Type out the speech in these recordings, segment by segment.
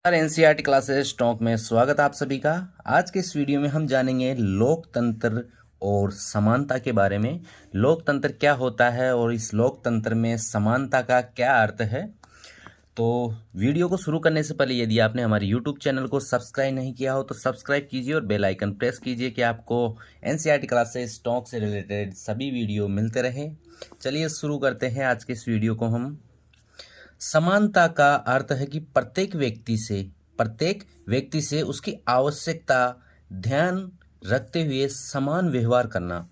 NCERT classes talk में स्वागत आप सभी का। आज के इस वीडियो में हम जानेंगे लोकतंत्र और समानता के बारे में। लोकतंत्र क्या होता है और इस लोकतंत्र में समानता का क्या अर्थ है। तो वीडियो को शुरू करने से पहले यदि आपने हमारे यूट्यूब चैनल को सब्सक्राइब नहीं किया हो तो सब्सक्राइब कीजिए और बेल आइकन प्रेस कीजिए कि आपको एनसीईआरटी क्लासेस टॉक से रिलेटेड सभी वीडियो मिलते रहे। चलिए शुरू करते हैं आज के इस वीडियो को। हम समानता का अर्थ है कि प्रत्येक व्यक्ति से उसकी आवश्यकता ध्यान रखते हुए समान व्यवहार करना।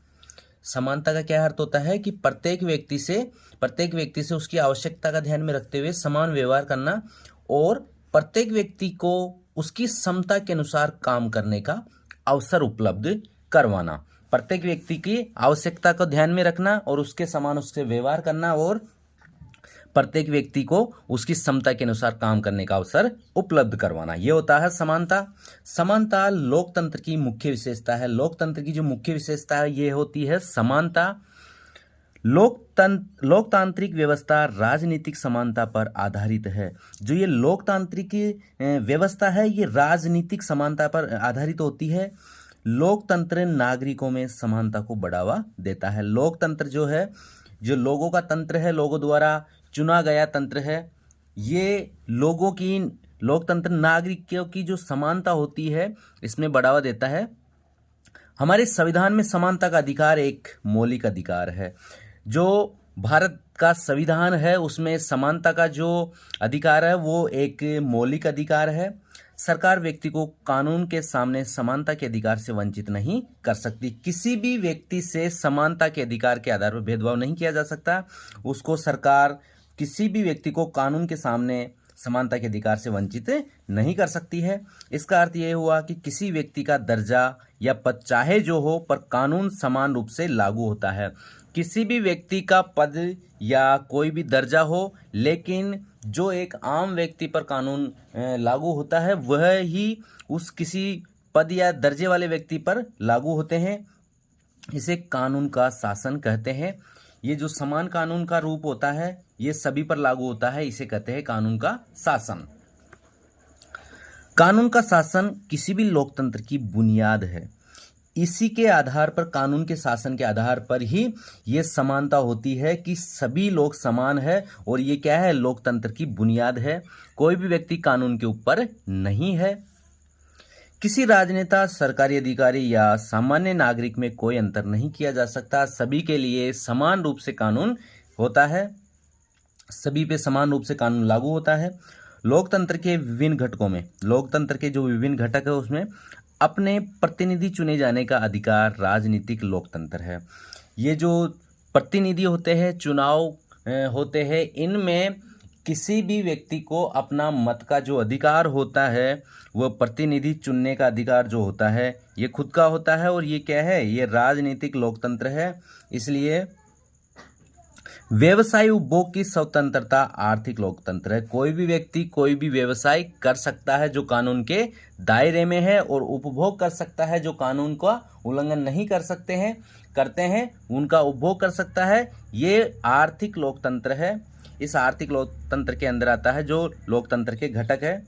समानता का क्या अर्थ होता है कि प्रत्येक व्यक्ति से उसकी आवश्यकता का ध्यान में रखते हुए समान व्यवहार करना और प्रत्येक व्यक्ति को उसकी क्षमता के अनुसार काम करने का अवसर उपलब्ध करवाना। प्रत्येक व्यक्ति की आवश्यकता को ध्यान में रखना और उसके समान उससे व्यवहार करना और प्रत्येक व्यक्ति को उसकी क्षमता के अनुसार काम करने का अवसर उपलब्ध करवाना, ये होता है समानता। समानता लोकतंत्र की मुख्य विशेषता है। लोकतंत्र की जो मुख्य विशेषता है ये होती है समानता। लोकतांत्रिक व्यवस्था राजनीतिक समानता पर आधारित है। जो ये लोकतांत्रिक व्यवस्था है ये राजनीतिक समानता पर आधारित होती है। लोकतंत्र नागरिकों में समानता को बढ़ावा देता है। लोकतंत्र जो है, जो लोगों का तंत्र है, लोगों द्वारा चुना गया तंत्र है, ये लोगों की लोकतंत्र नागरिकों की जो समानता होती है इसमें बढ़ावा देता है। हमारे संविधान में समानता का अधिकार एक मौलिक अधिकार है। जो भारत का संविधान है उसमें समानता का जो अधिकार है वो एक मौलिक अधिकार है। सरकार व्यक्ति को कानून के सामने समानता के अधिकार से वंचित नहीं कर सकती। किसी भी व्यक्ति से समानता के अधिकार के आधार पर भेदभाव नहीं किया जा सकता। उसको सरकार किसी भी व्यक्ति को कानून के सामने समानता के अधिकार से वंचित नहीं कर सकती है। इसका अर्थ यह हुआ कि किसी व्यक्ति का दर्जा या पद चाहे जो हो पर कानून समान रूप से लागू होता है। किसी भी व्यक्ति का पद या कोई भी दर्जा हो लेकिन जो एक आम व्यक्ति पर कानून लागू होता है वह ही उस किसी पद या दर्जे वाले व्यक्ति पर लागू होते हैं। इसे कानून का शासन कहते हैं। ये जो समान कानून का रूप होता है ये सभी पर लागू होता है, इसे कहते हैं कानून का शासन। कानून का शासन किसी भी लोकतंत्र की बुनियाद है। इसी के आधार पर, कानून के शासन के आधार पर ही ये समानता होती है कि सभी लोग समान है और ये क्या है, लोकतंत्र की बुनियाद है। कोई भी व्यक्ति कानून के ऊपर नहीं है। किसी राजनेता, सरकारी अधिकारी या सामान्य नागरिक में कोई अंतर नहीं किया जा सकता। सभी के लिए समान रूप से कानून होता है, सभी पे समान रूप से कानून लागू होता है। लोकतंत्र के विभिन्न घटकों में, लोकतंत्र के जो विभिन्न घटक है उसमें अपने प्रतिनिधि चुने जाने का अधिकार राजनीतिक लोकतंत्र है। ये जो प्रतिनिधि होते हैं, चुनाव होते हैं, इनमें किसी भी व्यक्ति को अपना मत का जो अधिकार होता है, वह प्रतिनिधि चुनने का अधिकार जो होता है ये खुद का होता है। और ये क्या है, ये राजनीतिक लोकतंत्र है। इसलिए व्यवसाय उपभोग की स्वतंत्रता आर्थिक लोकतंत्र है। कोई भी व्यक्ति कोई भी व्यवसाय कर सकता है जो कानून के दायरे में है और उपभोग कर सकता है जो कानून का उल्लंघन नहीं करते हैं उनका उपभोग कर सकता है। ये आर्थिक लोकतंत्र है। इस आर्थिक लोकतंत्र के अंदर आता है जो लोकतंत्र के घटक है।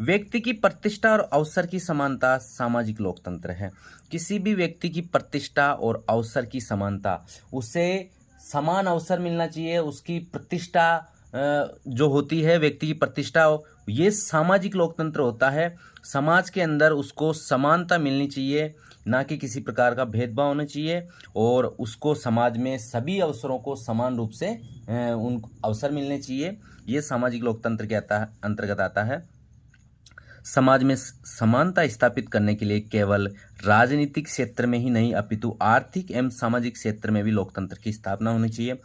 व्यक्ति की प्रतिष्ठा और अवसर की समानता सामाजिक लोकतंत्र है। किसी भी व्यक्ति की प्रतिष्ठा और अवसर की समानता, उसे समान अवसर मिलना चाहिए। उसकी प्रतिष्ठा जो होती है, व्यक्ति की प्रतिष्ठा, ये सामाजिक लोकतंत्र होता है। समाज के अंदर उसको समानता मिलनी चाहिए, ना कि किसी प्रकार का भेदभाव होना चाहिए और उसको समाज में सभी अवसरों को समान रूप से उन अवसर मिलने चाहिए। ये सामाजिक लोकतंत्र के अंतर्गत आता है। समाज में समानता स्थापित करने के लिए केवल राजनीतिक क्षेत्र में ही नहीं अपितु आर्थिक एवं सामाजिक क्षेत्र में भी लोकतंत्र की स्थापना होनी चाहिए।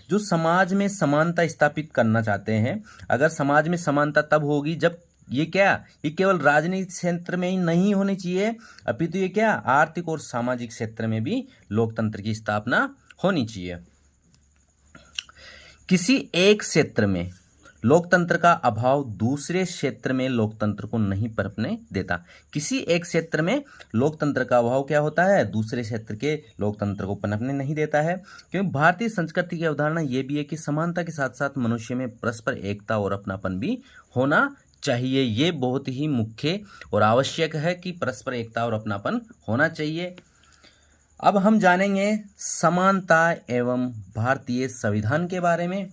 जो समाज में समानता स्थापित करना चाहते हैं, अगर समाज में समानता तब होगी जब ये केवल राजनीतिक क्षेत्र में ही नहीं होनी चाहिए अपितु ये क्या, आर्थिक और सामाजिक क्षेत्र में भी लोकतंत्र की स्थापना होनी चाहिए। किसी एक क्षेत्र में लोकतंत्र का अभाव दूसरे क्षेत्र में लोकतंत्र को नहीं पनपने देता। किसी एक क्षेत्र में लोकतंत्र का अभाव क्या होता है, दूसरे क्षेत्र के लोकतंत्र को पनपने नहीं देता है। क्योंकि भारतीय संस्कृति की अवधारणा ये भी है कि समानता के साथ साथ मनुष्य में परस्पर एकता और अपनापन भी होना चाहिए। ये बहुत ही मुख्य और आवश्यक है कि परस्पर एकता और अपनापन होना चाहिए। अब हम जानेंगे समानता एवं भारतीय संविधान के बारे में।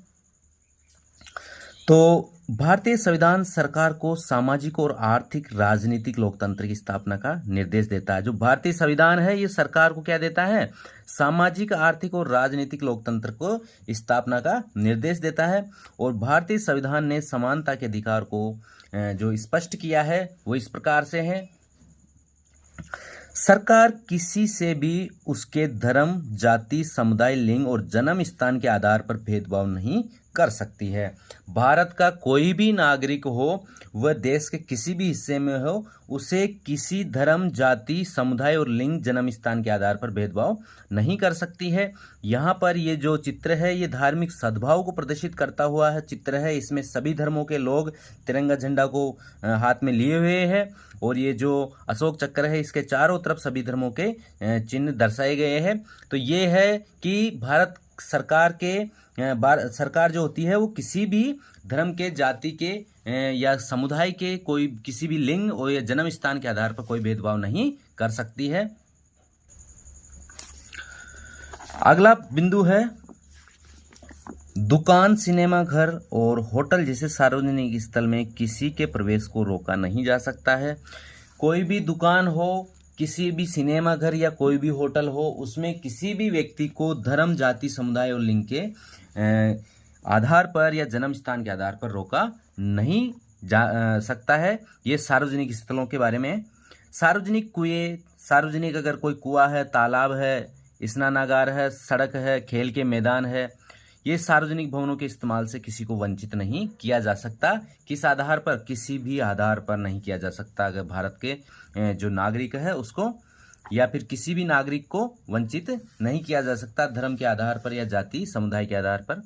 तो भारतीय संविधान सरकार को सामाजिक और आर्थिक राजनीतिक लोकतंत्र की स्थापना का निर्देश देता है। जो भारतीय संविधान है ये सरकार को क्या देता है? सामाजिक, आर्थिक और राजनीतिक लोकतंत्र को स्थापना का निर्देश देता है। और भारतीय संविधान ने समानता के अधिकार को जो स्पष्ट किया है वो इस प्रकार से है। सरकार किसी से भी उसके धर्म, जाति, समुदाय, लिंग और जन्म स्थान के आधार पर भेदभाव नहीं कर सकती है। भारत का कोई भी नागरिक हो, वह देश के किसी भी हिस्से में हो, उसे किसी धर्म, जाति, समुदाय और लिंग, जन्म स्थान के आधार पर भेदभाव नहीं कर सकती है। यहाँ पर ये जो चित्र है ये धार्मिक सद्भाव को प्रदर्शित करता हुआ है चित्र है। इसमें सभी धर्मों के लोग तिरंगा झंडा को हाथ में लिए हुए हैं और ये जो अशोक चक्र है इसके चारों तरफ सभी धर्मों के चिन्ह दर्शाए गए हैं। तो ये है कि भारत सरकार जो होती है वो किसी भी धर्म के, जाति के या समुदाय के किसी भी लिंग और या जन्म स्थान के आधार पर कोई भेदभाव नहीं कर सकती है। अगला बिंदु है दुकान, सिनेमा घर और होटल जैसे सार्वजनिक स्थल में किसी के प्रवेश को रोका नहीं जा सकता है। कोई भी दुकान हो, किसी भी सिनेमा घर या कोई भी होटल हो, उसमें किसी भी व्यक्ति को धर्म, जाति, समुदाय और लिंग के आधार पर या जन्म स्थान के आधार पर रोका नहीं जा सकता है। ये सार्वजनिक स्थलों के बारे में। सार्वजनिक कुएं, सार्वजनिक अगर कोई कुआं है, तालाब है, स्नानागार है, सड़क है, खेल के मैदान है, ये सार्वजनिक भवनों के इस्तेमाल से किसी को वंचित नहीं किया जा सकता। किस आधार पर? किसी भी आधार पर नहीं किया जा सकता। अगर भारत के जो नागरिक है उसको या फिर किसी भी नागरिक को वंचित नहीं किया जा सकता धर्म के आधार पर या जाति, समुदाय के आधार पर।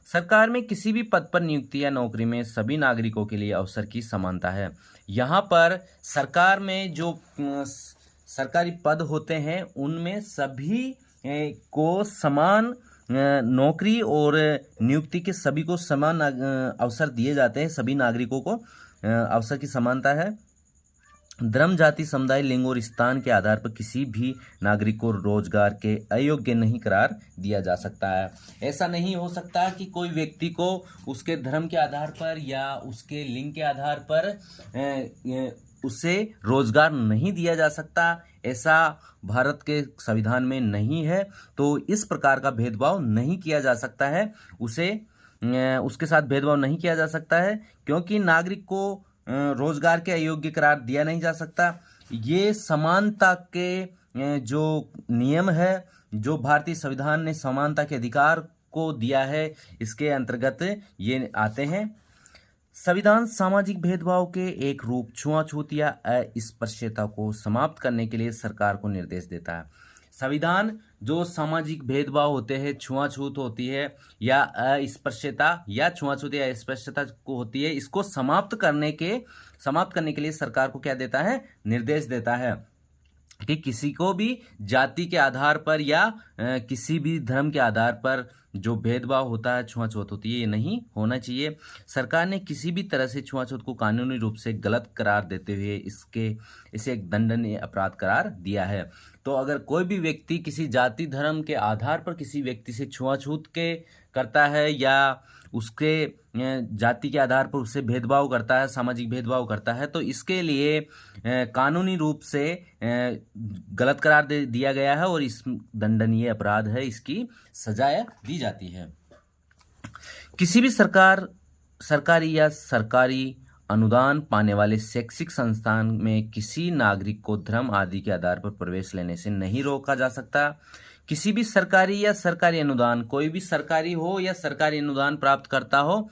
सरकार में किसी भी पद पर नियुक्ति या नौकरी में सभी नागरिकों के लिए अवसर की समानता है। यहाँ पर सरकार में जो सरकारी पद होते हैं उनमें सभी को समान नौकरी और नियुक्ति के सभी को समान अवसर दिए जाते हैं। सभी नागरिकों को अवसर की समानता है। धर्म, जाति, समुदाय, लिंग और स्थान के आधार पर किसी भी नागरिक को रोजगार के अयोग्य नहीं करार दिया जा सकता है। ऐसा नहीं हो सकता कि कोई व्यक्ति को उसके धर्म के आधार पर या उसके लिंग के आधार पर उसे रोजगार नहीं दिया जा सकता। ऐसा भारत के संविधान में नहीं है। तो इस प्रकार का भेदभाव नहीं किया जा सकता है। उसके साथ भेदभाव नहीं किया जा सकता है क्योंकि नागरिक को रोजगार के अयोग्य करार दिया नहीं जा सकता। ये समानता के जो नियम है, जो भारतीय संविधान ने समानता के अधिकार को दिया है, इसके अंतर्गत ये आते हैं। संविधान सामाजिक भेदभाव के एक रूप छुआछूत या अस्पृश्यता को समाप्त करने के लिए सरकार को निर्देश देता है। संविधान जो सामाजिक भेदभाव होते हैं, छुआछूत होती है या अस्पृश्यता या छुआछूत या अस्पृश्यता को होती है, इसको समाप्त करने के लिए सरकार को क्या देता है? निर्देश देता है कि किसी को भी जाति के आधार पर या किसी भी धर्म के आधार पर जो भेदभाव होता है, छुआछूत होती है, ये नहीं होना चाहिए। सरकार ने किसी भी तरह से छुआछूत को कानूनी रूप से गलत करार देते हुए इसे एक दंडनीय अपराध करार दिया है। तो अगर कोई भी व्यक्ति किसी जाति, धर्म के आधार पर किसी व्यक्ति से छुआछूत करता है या उसके जाति के आधार पर उससे भेदभाव करता है, सामाजिक भेदभाव करता है, तो इसके लिए कानूनी रूप से गलत करार दिया गया है और इस दंडनीय अपराध है, इसकी सजाएं दी जाती है। किसी भी सरकारी या सरकारी अनुदान पाने वाले शैक्षिक संस्थान में किसी नागरिक को धर्म आदि के आधार पर प्रवेश लेने से नहीं रोका जा सकता। किसी भी सरकारी या सरकारी अनुदान, कोई भी सरकारी हो या सरकारी अनुदान प्राप्त करता हो,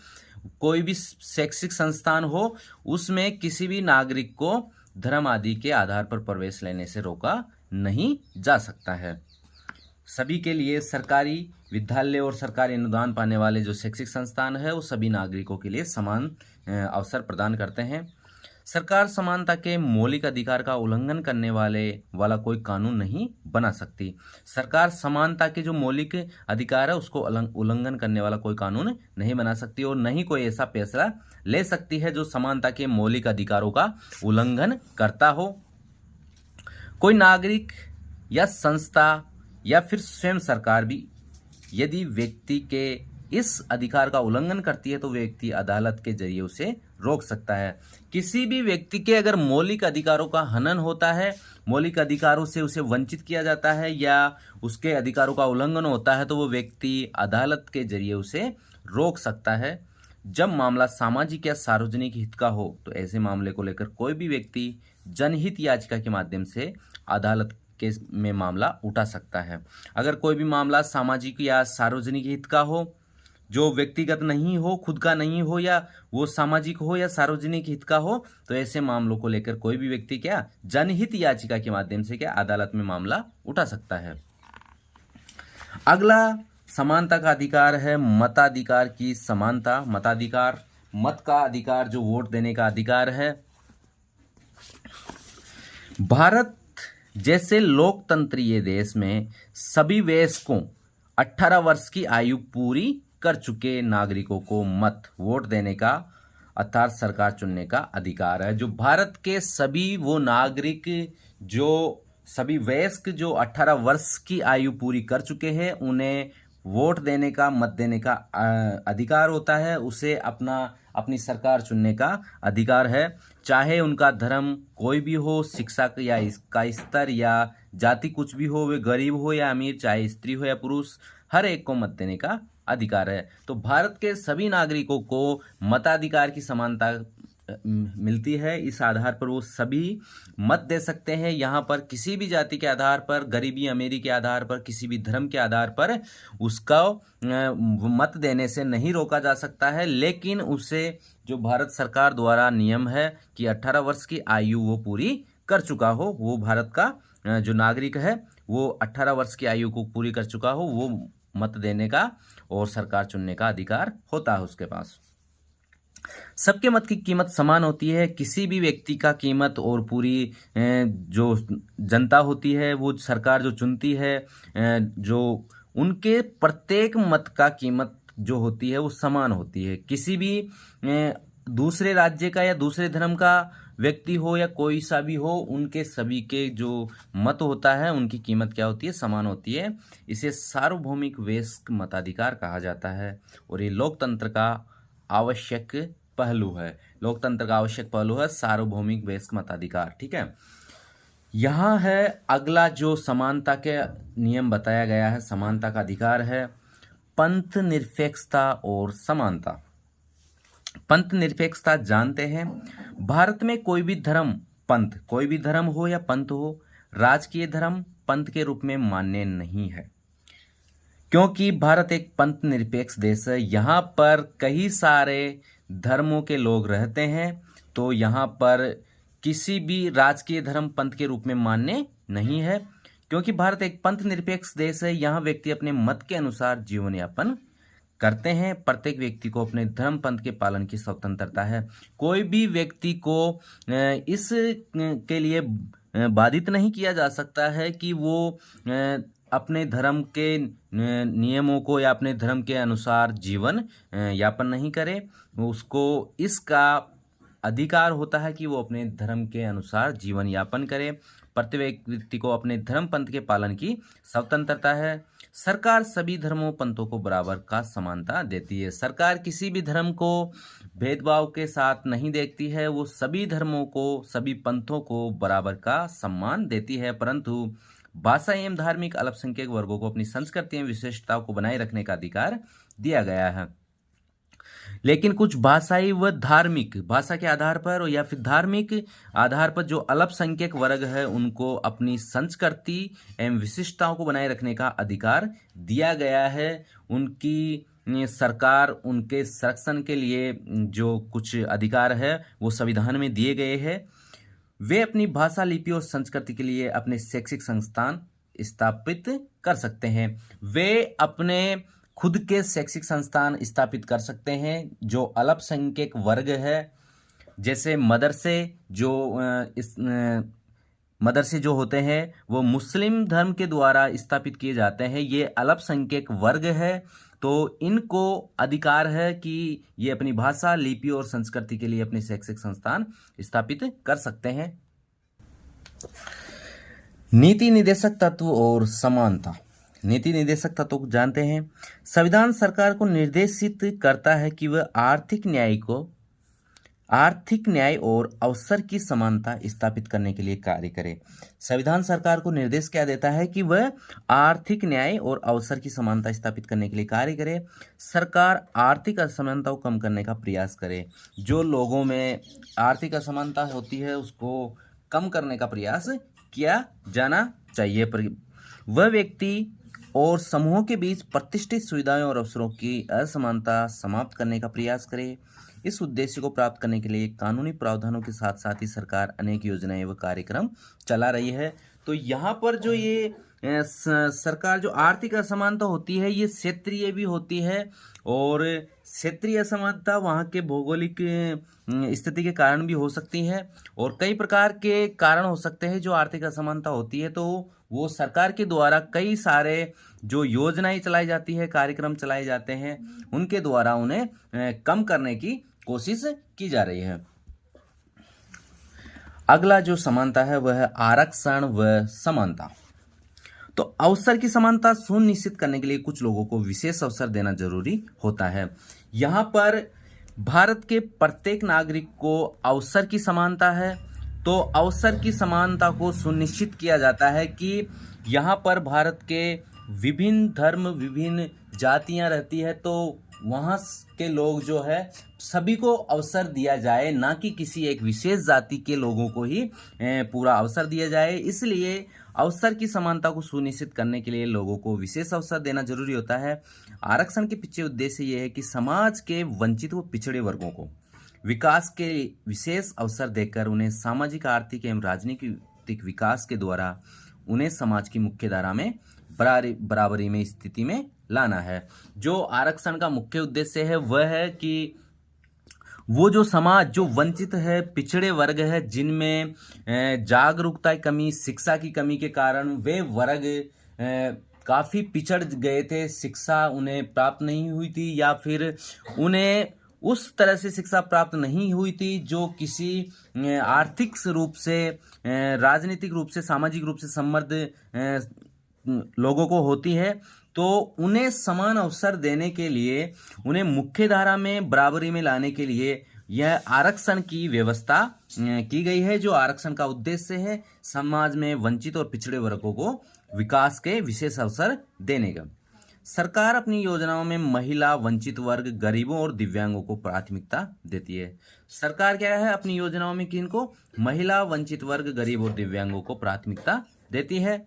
कोई भी शैक्षिक संस्थान हो, उसमें किसी भी नागरिक को धर्म आदि के आधार पर प्रवेश लेने से रोका नहीं जा सकता है। सभी के लिए सरकारी विद्यालय और सरकारी अनुदान पाने वाले जो शैक्षिक संस्थान है वो सभी नागरिकों के लिए समान अवसर प्रदान करते हैं। सरकार समानता के मौलिक अधिकार का उल्लंघन करने वाला कोई कानून नहीं बना सकती। सरकार समानता के जो मौलिक अधिकार है उसको उल्लंघन करने वाला कोई कानून नहीं बना सकती और नहीं कोई ऐसा फैसला ले सकती है जो समानता के मौलिक अधिकारों का उल्लंघन करता हो। कोई नागरिक या संस्था या फिर स्वयं सरकार भी यदि व्यक्ति के इस अधिकार का उल्लंघन करती है तो व्यक्ति अदालत के जरिए उसे रोक सकता है। किसी भी व्यक्ति के अगर मौलिक अधिकारों का हनन होता है, मौलिक अधिकारों से उसे वंचित किया जाता है या उसके अधिकारों का उल्लंघन होता है तो वो व्यक्ति अदालत के जरिए उसे रोक सकता है। जब मामला सामाजिक या सार्वजनिक हित का हो तो ऐसे मामले को लेकर कोई भी व्यक्ति जनहित याचिका के माध्यम से अदालत के में मामला उठा सकता है। अगर कोई भी मामला सामाजिक या सार्वजनिक हित का हो, जो व्यक्तिगत नहीं हो, खुद का नहीं हो या वो सामाजिक हो या सार्वजनिक हित का हो, तो ऐसे मामलों को लेकर कोई भी व्यक्ति क्या जनहित याचिका के माध्यम से क्या अदालत में मामला उठा सकता है। अगला समानता का अधिकार है मताधिकार की समानता। मताधिकार, मत का अधिकार, जो वोट देने का अधिकार है। भारत जैसे लोकतंत्रीय देश में सभी वयस्कों 18 वर्ष की आयु पूरी कर चुके नागरिकों को मत, वोट देने का अर्थात सरकार चुनने का अधिकार है। जो भारत के सभी वो नागरिक जो सभी वयस्क जो 18 वर्ष की आयु पूरी कर चुके हैं उन्हें वोट देने का, मत देने का अधिकार होता है। उसे अपनी सरकार चुनने का अधिकार है। चाहे उनका धर्म कोई भी हो, शिक्षा या इसका स्तर या जाति कुछ भी हो, वे गरीब हो या अमीर, चाहे स्त्री हो या पुरुष, हर एक को मत देने का अधिकार है। तो भारत के सभी नागरिकों को मताधिकार की समानता मिलती है। इस आधार पर वो सभी मत दे सकते हैं। यहाँ पर किसी भी जाति के आधार पर, गरीबी अमीरी के आधार पर, किसी भी धर्म के आधार पर उसका मत देने से नहीं रोका जा सकता है। लेकिन उसे जो भारत सरकार द्वारा नियम है कि 18 वर्ष की आयु वो पूरी कर चुका हो, वो भारत का जो नागरिक है वो 18 वर्ष की आयु को पूरी कर चुका हो, वो मत देने का और सरकार चुनने का अधिकार होता है उसके पास। सबके मत की कीमत समान होती है। किसी भी व्यक्ति का कीमत और पूरी जो जनता होती है, वो सरकार जो चुनती है, जो उनके प्रत्येक मत का कीमत जो होती है वो समान होती है। किसी भी दूसरे राज्य का या दूसरे धर्म का व्यक्ति हो या कोई सा भी हो, उनके सभी के जो मत होता है उनकी कीमत क्या होती है, समान होती है। इसे सार्वभौमिक वयस्क मताधिकार कहा जाता है और ये लोकतंत्र का आवश्यक पहलू है। लोकतंत्र का आवश्यक पहलू है सार्वभौमिक वयस्क मताधिकार। ठीक है, यहाँ है अगला जो समानता के नियम बताया गया है, समानता का अधिकार है पंथ निरपेक्षता और समानता। पंथ निरपेक्षता जानते हैं, भारत में कोई भी धर्म, पंथ, कोई भी धर्म हो या पंथ हो, राजकीय धर्म पंथ के रूप में मान्य नहीं है, क्योंकि भारत एक पंथ निरपेक्ष देश है। यहाँ पर कई सारे धर्मों के लोग रहते हैं, तो यहाँ पर किसी भी राजकीय धर्म पंथ के रूप में मान्य नहीं है। क्योंकि भारत एक पंथ निरपेक्ष देश है, यहाँ व्यक्ति अपने मत के अनुसार जीवन यापन करते हैं। प्रत्येक व्यक्ति को अपने धर्म पंथ के पालन की स्वतंत्रता है। कोई भी व्यक्ति को इस के लिए बाधित नहीं किया जा सकता है कि वो अपने धर्म के नियमों को या अपने धर्म के अनुसार जीवन यापन नहीं करे। उसको इसका अधिकार होता है कि वो अपने धर्म के अनुसार जीवन यापन करे। प्रत्येक व्यक्ति को अपने धर्म पंथ के पालन की स्वतंत्रता है। सरकार सभी धर्मों पंथों को बराबर का समानता देती है। सरकार किसी भी धर्म को भेदभाव के साथ नहीं देखती है, वो सभी धर्मों को, सभी पंथों को बराबर का सम्मान देती है। परंतु भाषा एवं धार्मिक अल्पसंख्यक वर्गों को अपनी संस्कृति एवं विशेषताओं को बनाए रखने का अधिकार दिया गया है। लेकिन कुछ भाषाई व धार्मिक, भाषा के आधार पर या फिर धार्मिक आधार पर जो अल्पसंख्यक वर्ग है उनको अपनी संस्कृति एवं विशिष्टताओं को बनाए रखने का अधिकार दिया गया है। उनकी सरकार उनके संरक्षण के लिए जो कुछ अधिकार है वो संविधान में दिए गए हैं। वे अपनी भाषा, लिपि और संस्कृति के लिए अपने शैक्षिक संस्थान स्थापित कर सकते हैं। वे अपने खुद के शैक्षिक संस्थान स्थापित कर सकते हैं। जो अल्पसंख्यक वर्ग है, जैसे मदरसे जो होते हैं वो मुस्लिम धर्म के द्वारा स्थापित किए जाते हैं। ये अल्पसंख्यक वर्ग है, तो इनको अधिकार है कि ये अपनी भाषा, लिपि और संस्कृति के लिए अपने शैक्षिक संस्थान स्थापित कर सकते हैं। नीति निर्देशक तत्व और समानता। नीति निर्देशक तत्व को जानते हैं। संविधान सरकार को निर्देशित करता है कि वह आर्थिक न्याय और अवसर की समानता स्थापित करने के लिए कार्य करे। संविधान सरकार को निर्देश क्या देता है कि वह आर्थिक न्याय और अवसर की समानता स्थापित करने के लिए कार्य करे। सरकार आर्थिक असमानता को कम करने का प्रयास करे। जो लोगों में आर्थिक असमानता होती है उसको कम करने का प्रयास किया जाना चाहिए। वह व्यक्ति और समूहों के बीच प्रतिष्ठित सुविधाएं और अवसरों की असमानता समाप्त करने का प्रयास करे। इस उद्देश्य को प्राप्त करने के लिए कानूनी प्रावधानों के साथ साथ ही सरकार अनेक योजनाएं व कार्यक्रम चला रही है। तो यहाँ पर जो ये सरकार जो आर्थिक असमानता होती है ये क्षेत्रीय भी होती है, और क्षेत्रीय असमानता वहाँ के भौगोलिक स्थिति के कारण भी हो सकती है, और कई प्रकार के कारण हो सकते हैं जो आर्थिक असमानता होती है। तो वो सरकार के द्वारा कई सारे जो योजनाएं चलाई जाती है, कार्यक्रम चलाए जाते हैं, उनके द्वारा उन्हें कम करने की कोशिश की जा रही है। अगला जो समानता है वह है आरक्षण व समानता। तो अवसर की समानता सुनिश्चित करने के लिए कुछ लोगों को विशेष अवसर देना जरूरी होता है। यहाँ पर भारत के प्रत्येक नागरिक को अवसर की समानता है। तो अवसर की समानता को सुनिश्चित किया जाता है कि यहाँ पर भारत के विभिन्न धर्म, विभिन्न जातियाँ रहती है, तो वहाँ के लोग जो है सभी को अवसर दिया जाए, ना कि किसी एक विशेष जाति के लोगों को ही पूरा अवसर दिया जाए। इसलिए अवसर की समानता को सुनिश्चित करने के लिए लोगों को विशेष अवसर देना जरूरी होता है। आरक्षण के पीछे उद्देश्य ये है कि समाज के वंचित व पिछड़े वर्गों को विकास के विशेष अवसर देकर उन्हें सामाजिक, आर्थिक एवं राजनीतिक विकास के द्वारा उन्हें समाज की मुख्य धारा में बराबरी में स्थिति में लाना है। जो आरक्षण का मुख्य उद्देश्य है वह है कि वो जो समाज जो वंचित है, पिछड़े वर्ग है, जिनमें जागरूकता की कमी, शिक्षा की कमी के कारण वे वर्ग काफ़ी पिछड़ गए थे, शिक्षा उन्हें प्राप्त नहीं हुई थी, या फिर उन्हें उस तरह से शिक्षा प्राप्त नहीं हुई थी जो किसी आर्थिक रूप से, राजनीतिक रूप से, सामाजिक रूप से समृद्ध लोगों को होती है। तो उन्हें समान अवसर देने के लिए, उन्हें मुख्य धारा में बराबरी में लाने के लिए यह आरक्षण की व्यवस्था की गई है। जो आरक्षण का उद्देश्य है समाज में वंचित और पिछड़े वर्गों को विकास के विशेष अवसर देने का। सरकार अपनी योजनाओं में महिला, वंचित वर्ग, गरीबों और दिव्यांगों को प्राथमिकता देती है। सरकार क्या है अपनी योजनाओं में किनको? महिला, वंचित वर्ग, गरीब और दिव्यांगों को प्राथमिकता देती है।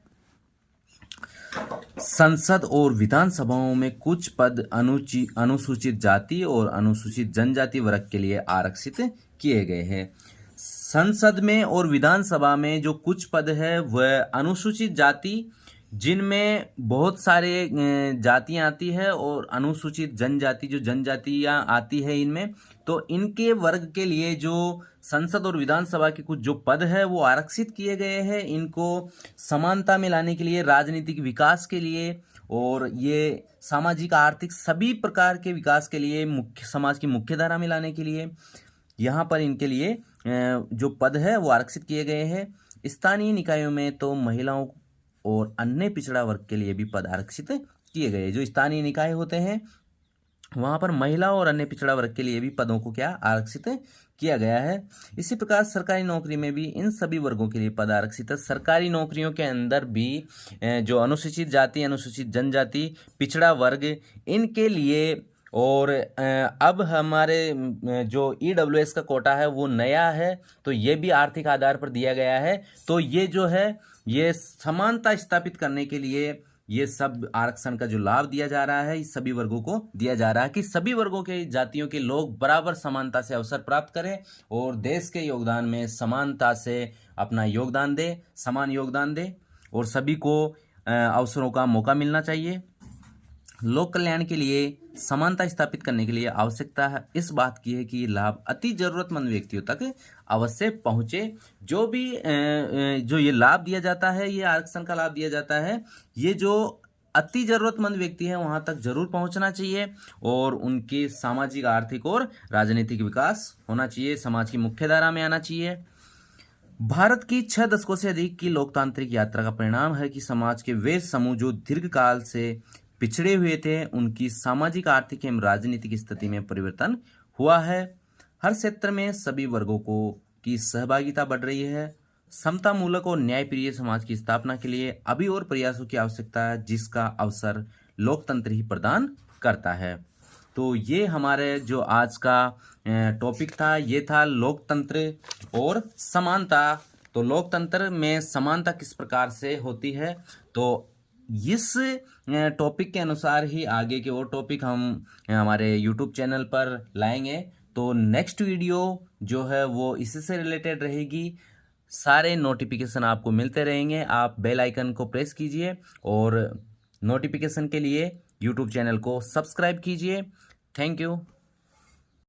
संसद और विधानसभाओं में कुछ पद अनुसूचित जाति और अनुसूचित जनजाति वर्ग के लिए आरक्षित किए गए हैं। संसद में और विधानसभा में जो कुछ पद है वह अनुसूचित जाति, जिनमें बहुत सारे जातियां आती है, और अनुसूचित जनजाति जो जनजातियां आती है इनमें, तो इनके वर्ग के लिए जो संसद और विधानसभा के कुछ जो पद है वो आरक्षित किए गए हैं। इनको समानता में लाने के लिए, राजनीतिक विकास के लिए, और ये सामाजिक, आर्थिक सभी प्रकार के विकास के लिए, समाज की मुख्य धारा में लाने के लिए यहाँ पर इनके लिए जो पद है वो आरक्षित किए गए हैं। स्थानीय निकायों में तो महिलाओं और अन्य पिछड़ा वर्ग के लिए भी पद आरक्षित किए गए। जो स्थानीय निकाय होते हैं वहाँ पर महिला और अन्य पिछड़ा वर्ग के लिए भी पदों को क्या आरक्षित किया गया है। इसी प्रकार सरकारी नौकरी में भी इन सभी वर्गों के लिए पद आरक्षित है। सरकारी नौकरियों के अंदर भी जो अनुसूचित जाति, अनुसूचित जनजाति, पिछड़ा वर्ग, इनके लिए, और अब हमारे जो EWS का कोटा है वो नया है, तो ये भी आर्थिक आधार पर दिया गया है। तो ये जो है ये समानता स्थापित करने के लिए ये सब आरक्षण का जो लाभ दिया जा रहा है इस सभी वर्गों को दिया जा रहा है कि सभी वर्गों के, जातियों के लोग बराबर समानता से अवसर प्राप्त करें और देश के योगदान में समानता से अपना योगदान दे, समान योगदान दे, और सभी को अवसरों का मौका मिलना चाहिए। लोक कल्याण के लिए समानता स्थापित करने के लिए आवश्यकता है इस बात की है कि ये लाभ अति जरूरतमंद व्यक्तियों तक अवश्य पहुंचे। जो भी जो ये लाभ दिया जाता है, ये आरक्षण का लाभ दिया जाता है, ये जो अति जरूरतमंद व्यक्ति है वहां तक जरूर पहुंचना चाहिए और उनके सामाजिक, आर्थिक और राजनीतिक विकास होना चाहिए, समाज की मुख्य धारा में आना चाहिए। भारत की 6 दशकों से अधिक की लोकतांत्रिक यात्रा का परिणाम है कि समाज के वे समूह जो दीर्घकाल से पिछड़े हुए थे, उनकी सामाजिक, आर्थिक एवं राजनीतिक स्थिति में परिवर्तन हुआ है। हर क्षेत्र में सभी वर्गों को की सहभागिता बढ़ रही है। समता मूलक और न्यायप्रिय समाज की स्थापना के लिए अभी और प्रयासों की आवश्यकता है, जिसका अवसर लोकतंत्र ही प्रदान करता है। तो ये हमारे जो आज का टॉपिक था, ये था लोकतंत्र और समानता। तो लोकतंत्र में समानता किस प्रकार से होती है, तो इस टॉपिक के अनुसार ही आगे के और टॉपिक हम हमारे यूट्यूब चैनल पर लाएंगे। तो नेक्स्ट वीडियो जो है वो इसी से रिलेटेड रहेगी। सारे नोटिफिकेशन आपको मिलते रहेंगे। आप बेल आइकन को प्रेस कीजिए और नोटिफिकेशन के लिए यूट्यूब चैनल को सब्सक्राइब कीजिए। Thank you.